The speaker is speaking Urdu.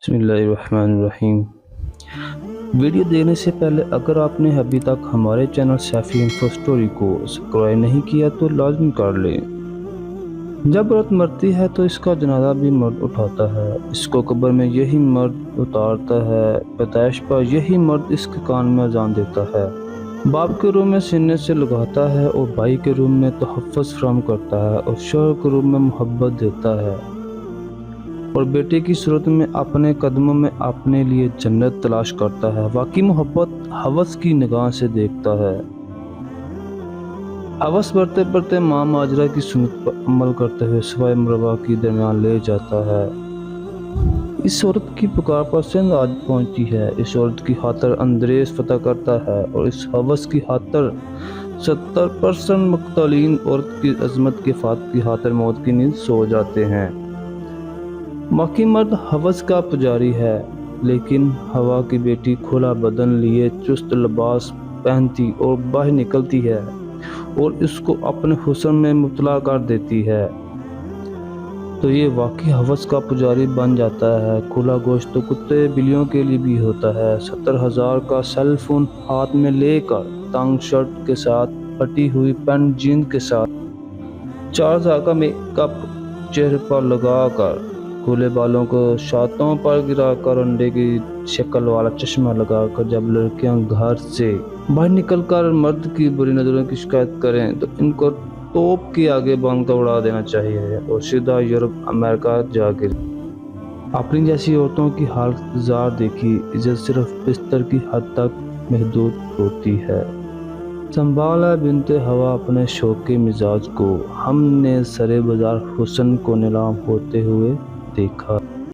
بسم اللہ الرحمن الرحیم۔ ویڈیو دیکھنے سے پہلے اگر آپ نے ابھی تک ہمارے چینل سیفی انفو سٹوری کو سبسکرائب نہیں کیا تو لازمی کر لیں۔ جب عورت مرتی ہے تو اس کا جنازہ بھی مرد اٹھاتا ہے، اس کو قبر میں یہی مرد اتارتا ہے، پیدائش پر یہی مرد اس کے کان میں اذان دیتا ہے، باپ کے روم میں سینے سے لگاتا ہے اور بھائی کے روم میں تحفظ فراہم کرتا ہے اور شوہر کے روم میں محبت دیتا ہے اور بیٹے کی صورت میں اپنے قدموں میں اپنے لیے جنت تلاش کرتا ہے۔ واقعی محبت ہوس کی نگاہ سے دیکھتا ہے۔ ہوس بڑھتے بڑھتے ماں ماجرہ کی سنت پر عمل کرتے ہوئے سوائے مربع کے درمیان لے جاتا ہے۔ اس عورت کی پکار پر سندھ آج پہنچتی ہے، اس عورت کی خاطر اندریز فتح کرتا ہے اور اس ہوس کی خاطر 70% مقتولین عورت کی عظمت کے فاتح کی خاطر موت کی نیند سو جاتے ہیں۔ باقی مرد ہوس کا پجاری ہے، لیکن ہوا کی بیٹی کھلا بدن لیے چست لباس پہنتی اور باہر نکلتی ہے اور اس کو اپنے حسن میں مبتلا کر دیتی ہے تو یہ واقعی ہوس کا پجاری بن جاتا ہے۔ کھلا گوشت تو کتے بلیوں کے لیے بھی ہوتا ہے۔ 70,000 کا سیل فون ہاتھ میں لے کر، تنگ شرٹ کے ساتھ، پھٹی ہوئی پینٹ جینز کے ساتھ، 4,000 کا میک اپ چہرے پر لگا کر، کھلے بالوں کو شاطوں پر گرا کر، انڈے کی شکل والا چشمہ لگا کر جب لڑکیاں گھر سے باہر نکل کر مرد کی بری نظروں کی شکایت کریں تو ان کو توپ کے آگے باندھ کر اڑا دینا چاہیے اور سیدھا یورپ امریکہ جا گر۔ اپنی جیسی عورتوں کی حالت زار دیکھی، عزت صرف بستر کی حد تک محدود ہوتی ہے۔ سنبھالا بنت ہوا اپنے شوق کے مزاج کو، ہم نے سرے بازار حسن کو نیلام ہوتے ہوئے دیکھا۔